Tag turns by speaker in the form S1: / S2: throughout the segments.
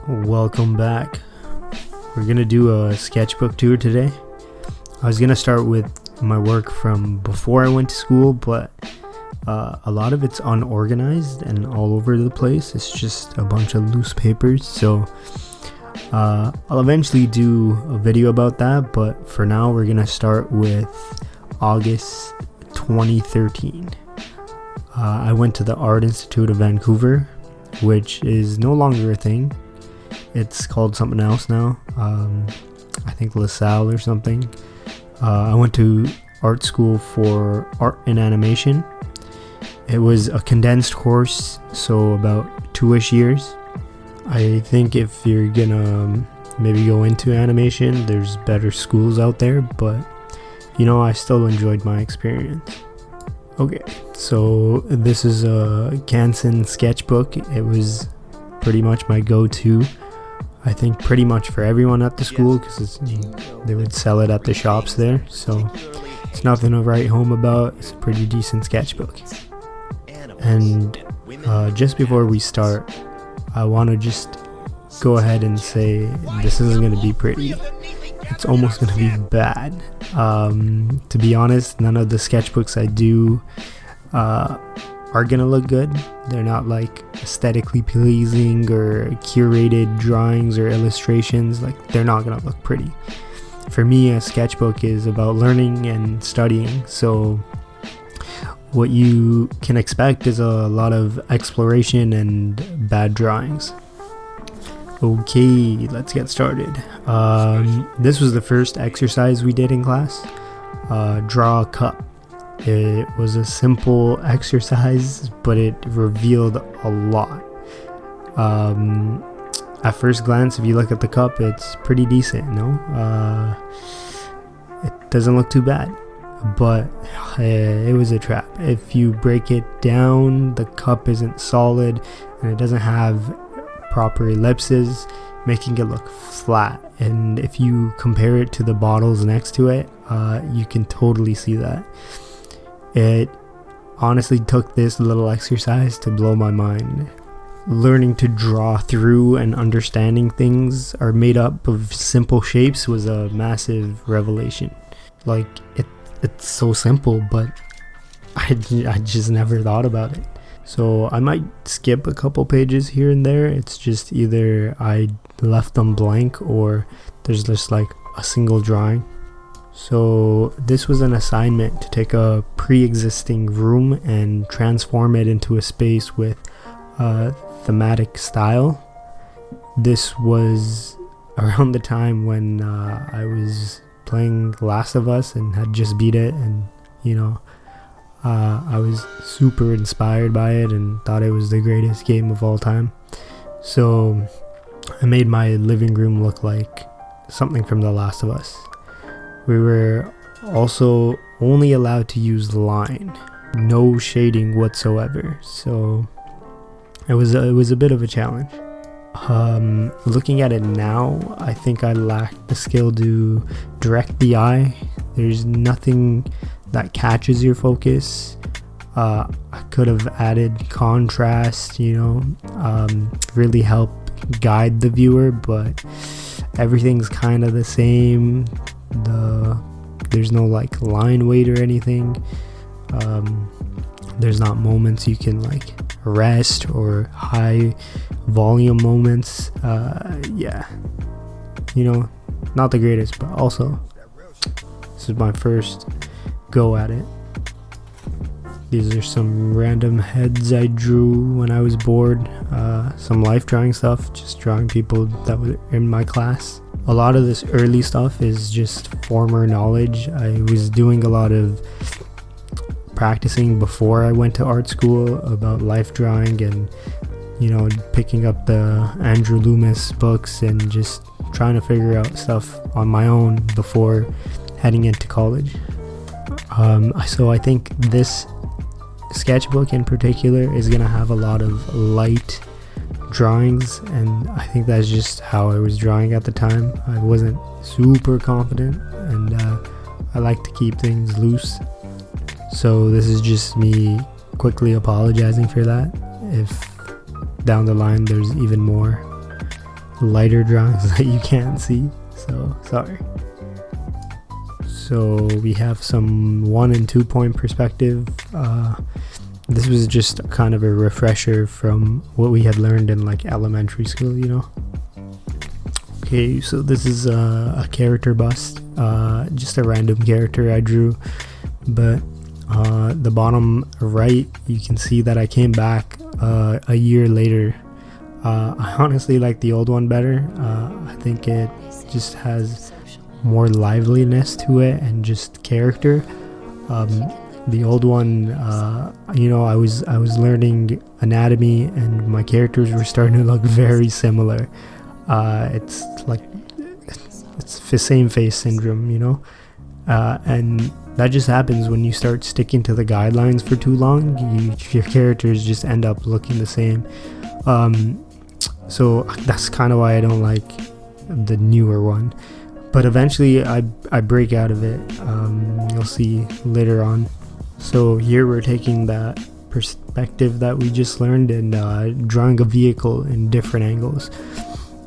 S1: Welcome back. We're gonna do a sketchbook tour today. I was gonna start with my work from before I went to school, but a lot of it's unorganized and all over the place. It's just a bunch of loose papers, so I'll eventually do a video about that, but for now we're gonna start with August 2013. I went to the Art Institute of Vancouver, which is no longer a thing. It's called something else now. I think LaSalle or something. I went to art school for art and animation. It was a condensed course, so about 2-ish years. I think if you're gonna maybe go into animation, there's better schools out there, but I still enjoyed my experience. Okay, so this is a Canson sketchbook. It was pretty much my go-to, I think pretty much for everyone at the school, because they would sell it at the shops there, so it's nothing to write home about. It's a pretty decent sketchbook. And just before we start, I want to just go ahead and say this isn't going to be pretty. It's almost going to be bad. To be honest, none of the sketchbooks I do are going to look good. They're not like aesthetically pleasing or curated drawings or illustrations. Like, they're not going to look pretty. For me, a sketchbook is about learning and studying, so what you can expect is a lot of exploration and bad drawings. Okay, let's get started. This was the first exercise we did in class. Draw a cup. It was a simple exercise, but it revealed a lot. At first glance, if you look at the cup, it's pretty decent, it doesn't look too bad, but it was a trap. If you break it down, the cup isn't solid and it doesn't have proper ellipses, making it look flat. And if you compare it to the bottles next to it, you can totally see that. It honestly took this little exercise to blow my mind. Learning to draw through and understanding things are made up of simple shapes was a massive revelation. Like, it's so simple, but I just never thought about it. So I might skip a couple pages here and there. It's just either I left them blank or there's just like a single drawing. So this was an assignment to take a pre-existing room and transform it into a space with a thematic style. This was around the time when I was playing Last of Us and had just beat it, and I was super inspired by it and thought it was the greatest game of all time. So I made my living room look like something from The Last of Us. We were also only allowed to use line, no shading whatsoever. So it was a bit of a challenge. Looking at it now, I think I lacked the skill to direct the eye. There's nothing that catches your focus. I could have added contrast, really help guide the viewer, but everything's kind of the same. There's no like line weight or anything. There's not moments you can like rest or high volume moments. Not the greatest, but also this is my first go at it. These are some random heads I drew when I was bored. Some life drawing stuff, just drawing people that were in my class. A lot of this early stuff is just former knowledge. I was doing a lot of practicing before I went to art school about life drawing and picking up the Andrew Loomis books and just trying to figure out stuff on my own before heading into college. So I think this sketchbook in particular is gonna have a lot of light drawings, and I think that's just how I was drawing at the time. I wasn't super confident, and I like to keep things loose. So this is just me quickly apologizing for that. If down the line there's even more lighter drawings that you can't see, so sorry. So we have some 1 and 2 point perspective. This was just kind of a refresher from what we had learned in like elementary school, you know. Okay, so this is a character bust, just a random character I drew, but the bottom right you can see that I came back a year later. I honestly like the old one better. I think it just has more liveliness to it and just character. The old one, you know, I was learning anatomy and my characters were starting to look very similar. It's like it's the same face syndrome, you know, and that just happens when you start sticking to the guidelines for too long. Your characters just end up looking the same. So that's kind of why I don't like the newer one. But eventually I break out of it. You'll see later on. So here we're taking that perspective that we just learned and drawing a vehicle in different angles.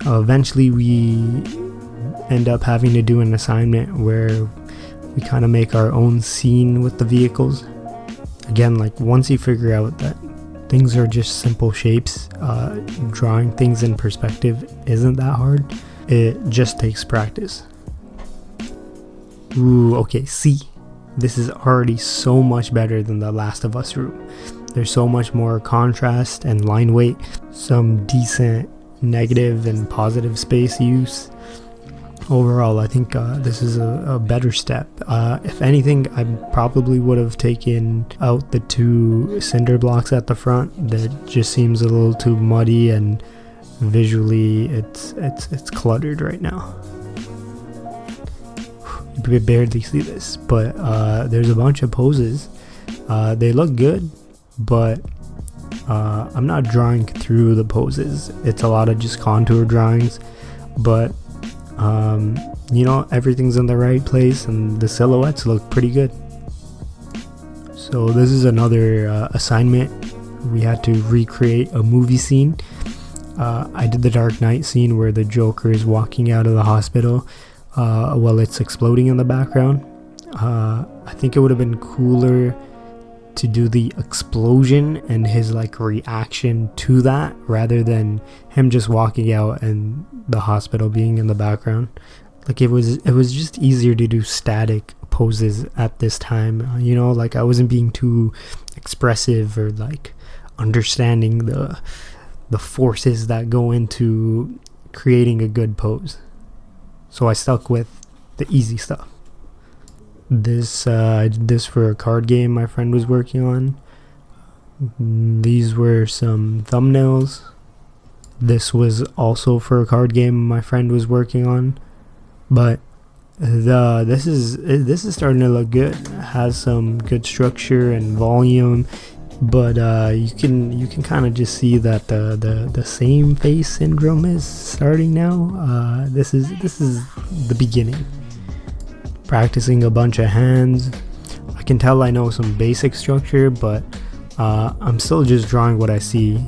S1: Eventually we end up having to do an assignment where we kind of make our own scene with the vehicles. Again, like once you figure out that things are just simple shapes, drawing things in perspective isn't that hard. It just takes practice. Ooh, okay, see, this is already so much better than the Last of Us room. There's so much more contrast and line weight, some decent negative and positive space use. Overall, I think this is a better step. If anything, I probably would have taken out the 2 cinder blocks at the front. That just seems a little too muddy, and visually it's cluttered right now. You could barely see this, but there's a bunch of poses. They look good, but I'm not drawing through the poses. It's a lot of just contour drawings, but you know, everything's in the right place and the silhouettes look pretty good. So this is another assignment. We had to recreate a movie scene. I did the Dark Knight scene where the Joker is walking out of the hospital while it's exploding in the background. I think it would have been cooler to do the explosion and his like reaction to that rather than him just walking out and the hospital being in the background. Like it was just easier to do static poses at this time, you know, like I wasn't being too expressive or like understanding the forces that go into creating a good pose. So I stuck with the easy stuff. I did this for a card game my friend was working on. These were some thumbnails. This was also for a card game my friend was working on. But this is starting to look good. It has some good structure and volume, but you can kind of just see that the same face syndrome is starting now. This is the beginning. Practicing a bunch of hands. I can tell I know some basic structure, but I'm still just drawing what I see.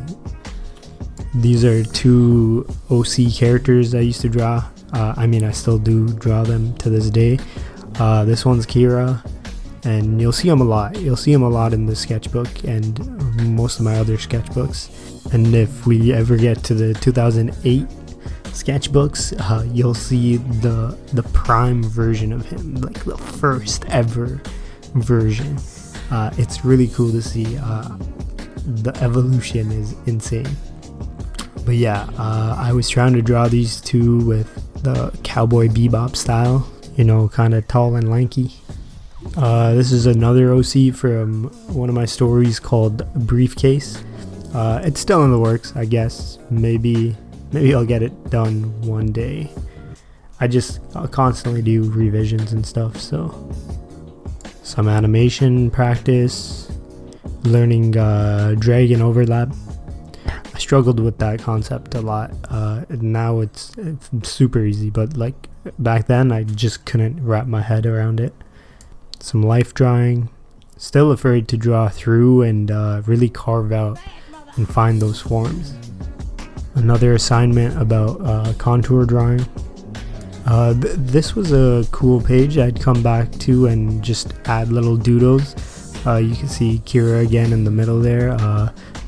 S1: These are 2 OC characters I used to draw. I still do draw them to this day. This one's Kira, and you'll see him a lot. You'll see him a lot in the sketchbook and most of my other sketchbooks. And if we ever get to the 2008 sketchbooks, you'll see the prime version of him, like the first ever version. It's really cool to see. The evolution is insane. But yeah, I was trying to draw these 2 with the Cowboy Bebop style, you know, kind of tall and lanky. This is another OC from one of my stories called Briefcase. It's still in the works, I guess. Maybe I'll get it done one day. I just constantly do revisions and stuff, so some animation practice, learning drag and overlap. I struggled with that concept a lot. Now it's super easy, but like back then I just couldn't wrap my head around it. Some life drawing. Still afraid to draw through and really carve out and find those forms. Another assignment about contour drawing. This was a cool page I'd come back to and just add little doodles. You can see Kira again in the middle there.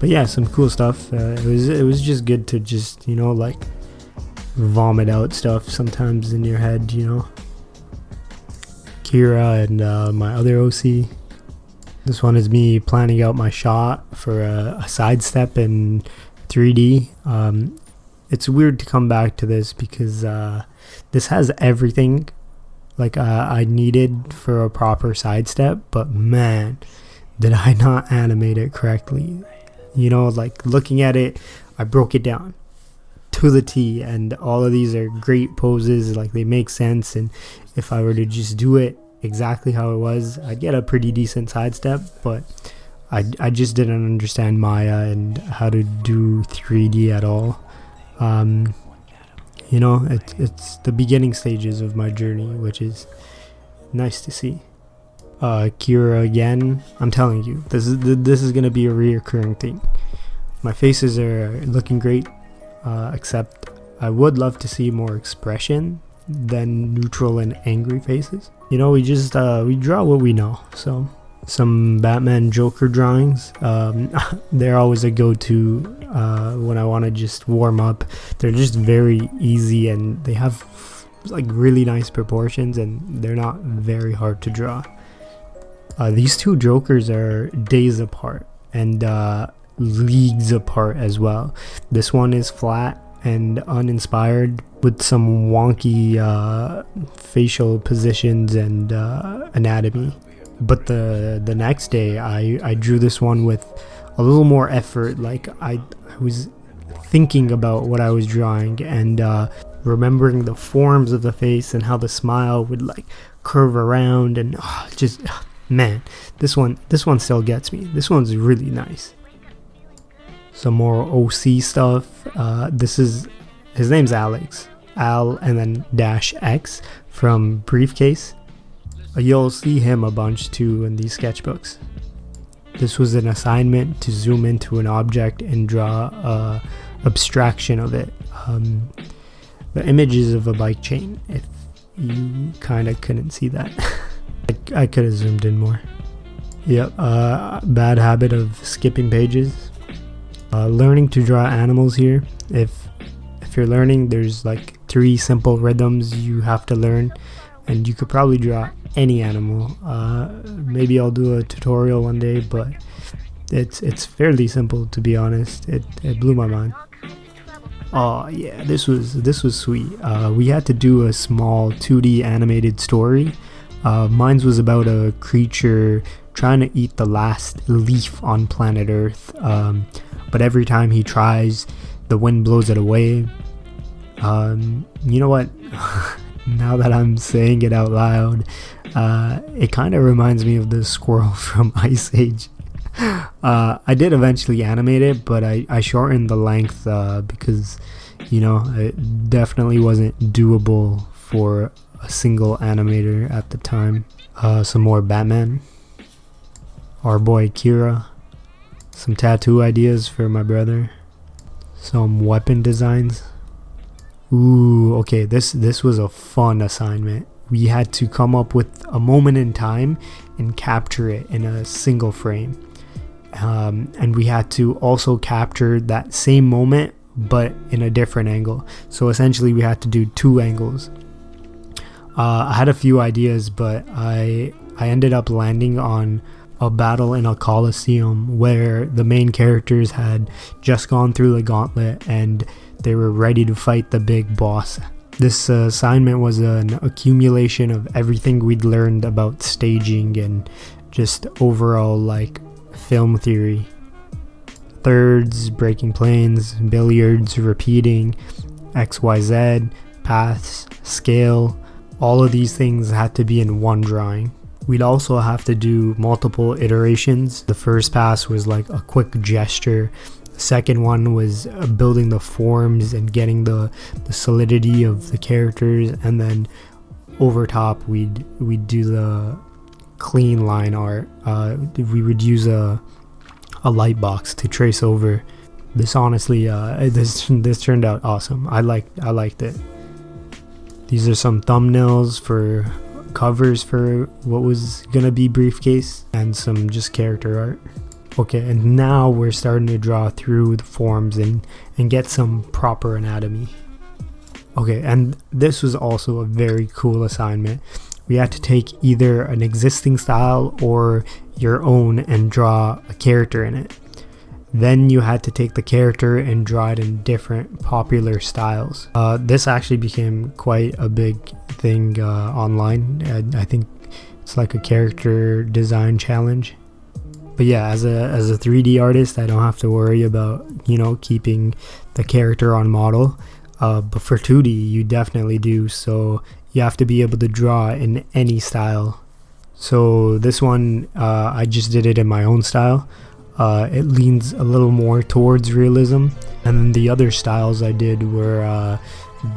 S1: But yeah, some cool stuff. It was just good to just, you know, like vomit out stuff sometimes in your head, you know. Kira and my other OC. This one is me planning out my shot for a sidestep in 3D. It's weird to come back to this because this has everything like I needed for a proper sidestep, but man, did I not animate it correctly. You know, like looking at it, I broke it down to the T, and all of these are great poses, like they make sense, and if I were to just do it exactly how it was, I'd get a pretty decent sidestep, but I just didn't understand Maya and how to do 3D at all. You know, it's the beginning stages of my journey, which is nice to see. Kira again. I'm telling you, this is gonna be a reoccurring thing. My faces are looking great, except I would love to see more expression than neutral and angry faces. You know, we just we draw what we know. So some Batman Joker drawings. They're always a go-to when I want to just warm up. They're just very easy, and they have like really nice proportions, and they're not very hard to draw. These two Jokers are days apart and leagues apart as well. This one is flat and uninspired with some wonky facial positions and anatomy. But the next day I drew this one with a little more effort. Like I was thinking about what I was drawing and remembering the forms of the face and how the smile would like curve around, and man, this one still gets me. This one's really nice. Some more OC stuff. This is, his name's Alex, Al and then -X from Briefcase. You'll see him a bunch too in these sketchbooks. This was an assignment to zoom into an object and draw a abstraction of it. The images of a bike chain, if you kind of couldn't see that. I could have zoomed in more. Yep, bad habit of skipping pages. Learning to draw animals here. If you're learning, there's like 3 simple rhythms you have to learn, and you could probably draw any animal. Maybe I'll do a tutorial one day, but it's fairly simple, to be honest. It blew my mind. Oh yeah, this was sweet. We had to do a small 2D animated story. Mine was about a creature trying to eat the last leaf on planet Earth, but every time he tries, the wind blows it away. You know what? Now that I'm saying it out loud, it kind of reminds me of the squirrel from Ice Age. I did eventually animate it, but I shortened the length because, you know, it definitely wasn't doable for a single animator at the time. Some more Batman. Our boy Kira. Some tattoo ideas for my brother. Some weapon designs. Ooh, okay, this was a fun assignment. We had to come up with a moment in time and capture it in a single frame. And we had to also capture that same moment but in a different angle. So essentially we had to do 2 angles. I had a few ideas, but I ended up landing on a battle in a coliseum where the main characters had just gone through the gauntlet and they were ready to fight the big boss. This assignment was an accumulation of everything we'd learned about staging and just overall like film theory. Thirds, breaking planes, billiards, repeating, XYZ, paths, scale. All of these things had to be in one drawing. We'd also have to do multiple iterations. The first pass was like a quick gesture. The second one was building the forms and getting the solidity of the characters, and then over top we'd do the clean line art. We would use a a light box to trace over. This honestly, this turned out awesome. I liked it. These are some thumbnails for covers for what was gonna be Briefcase, and some just character art. Okay, and now we're starting to draw through the forms and get some proper anatomy. Okay, and this was also a very cool assignment. We had to take either an existing style or your own and draw a character in it. Then you had to take the character and draw it in different popular styles. This actually became quite a big thing online. I think it's like a character design challenge. But yeah, as a 3D artist, I don't have to worry about, keeping the character on model. But for 2D, you definitely do. So you have to be able to draw in any style. So this one, I just did it in my own style. It leans a little more towards realism. And then the other styles I did were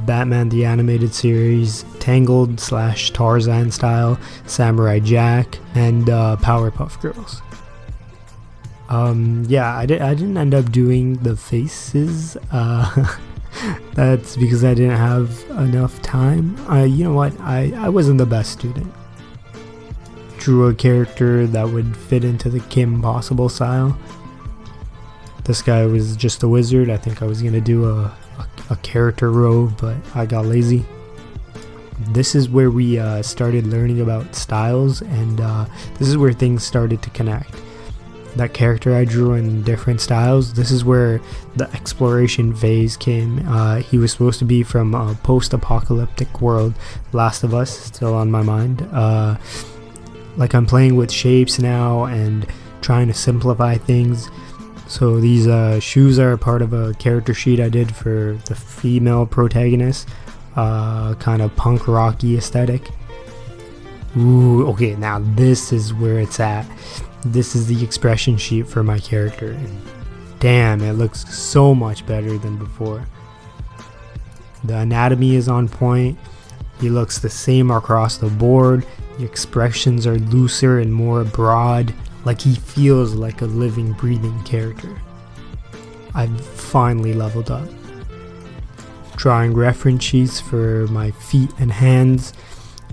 S1: Batman the Animated Series, Tangled / Tarzan style, Samurai Jack, and Powerpuff Girls. I didn't end up doing the faces. That's because I didn't have enough time. You know what? I wasn't the best student. Drew a character that would fit into the Kim Possible style. This guy was just a wizard. I think I was gonna do a character robe, but I got lazy. This is where we started learning about styles, and this is where things started to connect. That character I drew in different styles, this is where the exploration phase came. He was supposed to be from a post-apocalyptic world. Last of Us, still on my mind. Like I'm playing with shapes now and trying to simplify things. So these shoes are part of a character sheet I did for the female protagonist. Kind of punk rocky aesthetic. Ooh, okay, now this is where it's at. This is the expression sheet for my character, and damn, it looks so much better than before. The anatomy is on point. He looks the same across the board. The expressions are looser and more broad, like he feels like a living, breathing character. I've finally leveled up. Drawing reference sheets for my feet and hands.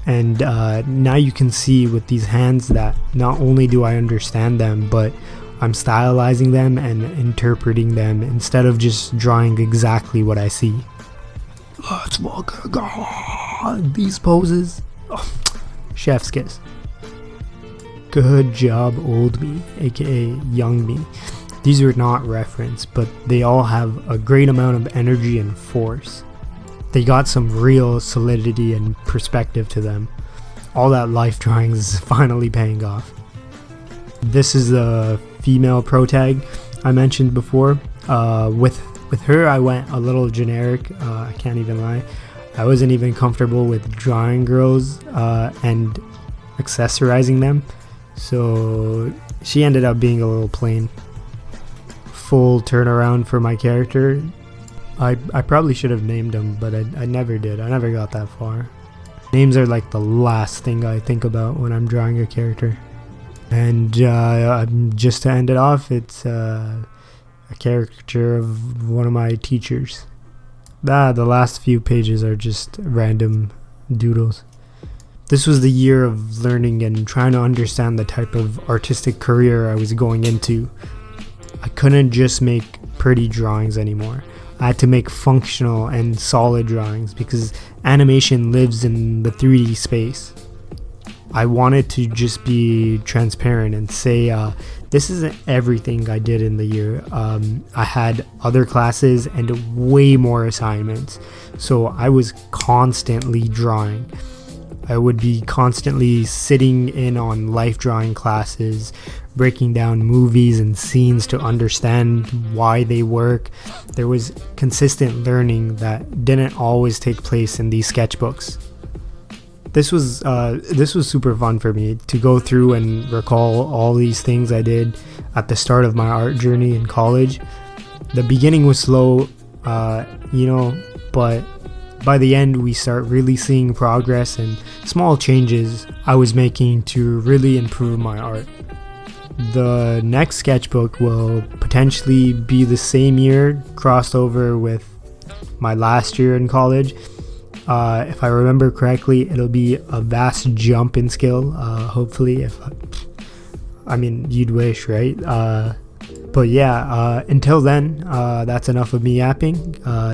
S1: And now you can see with these hands that not only do I understand them, but I'm stylizing them and interpreting them instead of just drawing exactly what I see. Let's fucking go. These poses. Oh, chef's kiss. Good job, old me, aka young me. These are not reference, but they all have a great amount of energy and force. They got some real solidity and perspective to them. All that life drawing is finally paying off. This is the female protag I mentioned before. With her, I went a little generic. I can't even lie. I wasn't even comfortable with drawing girls and accessorizing them. So she ended up being a little plain. Full turnaround for my character. I probably should have named them, but I never did. I never got that far. Names are like the last thing I think about when I'm drawing a character. And just to end it off, it's a caricature of one of my teachers. The last few pages are just random doodles. This was the year of learning and trying to understand the type of artistic career I was going into. I couldn't just make pretty drawings anymore. I had to make functional and solid drawings because animation lives in the 3D space. I wanted to just be transparent and say this isn't everything I did in the year. I had other classes and way more assignments, so I was constantly drawing. I would be constantly sitting in on life drawing classes, breaking down movies and scenes to understand why they work. There was consistent learning that didn't always take place in these sketchbooks. This was super fun for me to go through and recall all these things I did at the start of my art journey in college. The beginning was slow, but by the end we start really seeing progress and small changes I was making to really improve my art. the next sketchbook will potentially be the same year, crossed over with my last year in college. If I remember correctly, it'll be a vast jump in skill. Hopefully, I mean, you'd wish, right? But yeah, until then, that's enough of me yapping.